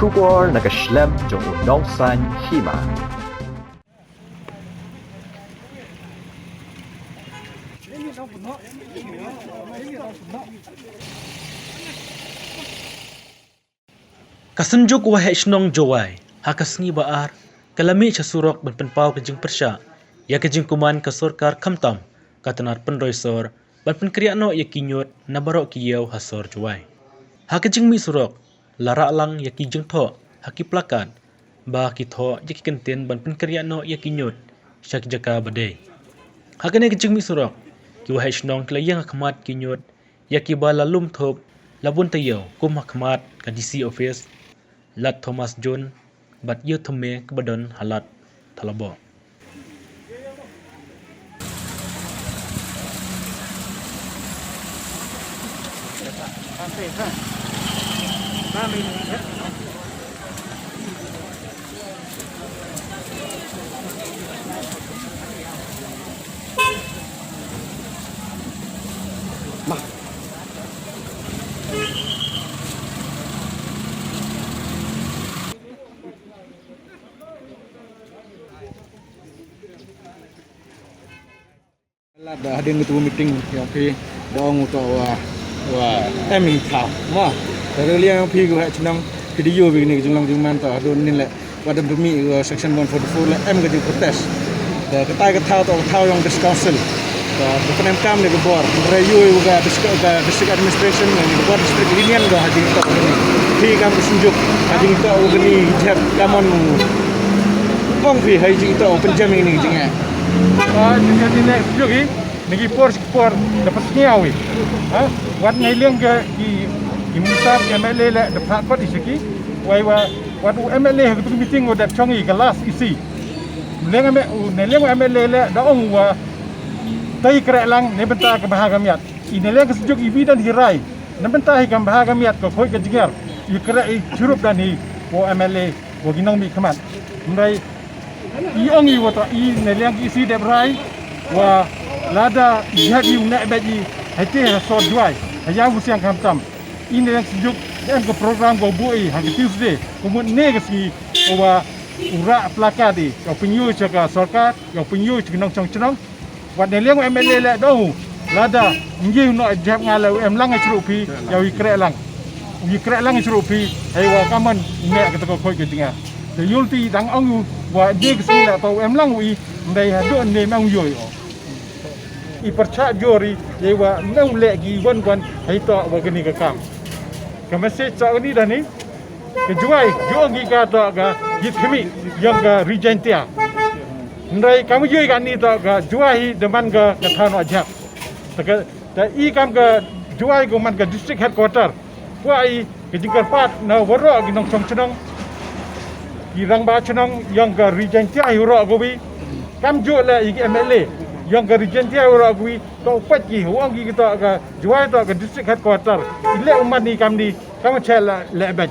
出国那个 Schlemm 中农山西马。Kasenjuk wahai senong jawai, hakasengi baar, kalami casurok benpenpau kejing persya, ya kejing kuman kasorkar kamtam, katanar penroisor, benpen kriakno ya kinyut, nabarok kiyau hasor jawai. Hakejing mi surok, larak lang ya kijing tho, haki plakat, ba kitho ya kikenten benpen kriakno ya kinyut, syak jaka badai. Hakane kejing mi surok, ki wahai senong kelayang hakmat kinyut, ya kibala lum thop, labun tayau, kum hakmat ka DC office, Lat Thomas John, bat yu thome kebadon halat talabo. Dah hadir ketua meeting yang pi dong untuk eming thao ma dari liang pi go chnang video begini jumlang juman ta don nin le pada demi section 144 le em ke protes da ketai ke thao yang dis council da penem kam le bor rayu ga district administration ni bor district union ga hadir ta begini pi kam sunjuk hadir ta begini jab kamon bong pi haji ta penjam ini jinga jadi nek juga negi por dapat nyawi wat ngai liang ke ki musab MLA le dapat pat isiki wai wat MLA ke meeting o dat chongi kelas isi liang MLA le da ong wa tai krek lang ne benta ke bahagamiat ini liang ke sejuk ibi dan hirai ne benta hi kam bahagamiat ko khoi ke jigar i krek churup dan hi o MLA o ginong mi khamat mrai iong i wata i neliang isi debrai wa lada jadi unak baji hati sod duai haya usiang kamtam i neliang sejuk em ke program go bui hari Tuesday kemun ne ke wa ura plakat di yo penyu jaga sarkar yo penyu chenong chong wat neliang MLA le do lada ngi no jap ngalau em lang chrupi yo i krek lang chrupi ai wa kaman ne ke ko khoi ke dinga the yulti dang ong wa dia kesini lah tahu emlang wi ndai hado ne mang yoi i percaya jori ye wa nang legi wan hai to wa gini ka kam kamase cha ni dah ni ke juai jogi ka to ga git khimi yang ga regentia ndai kamu yoi kan ni to ga juai deman ga kathan ajak ta i kam ga juai go man ga district headquarter wa i ke jingkar pat na waro ginong chong chnong kirang ba chnong yang ga regentia hiro gobi kam jo la ig MLA yang ga regentia hiro gobi to pat ki huang gi to ga juai to ga district headquarter ile umat ni kam chela le ban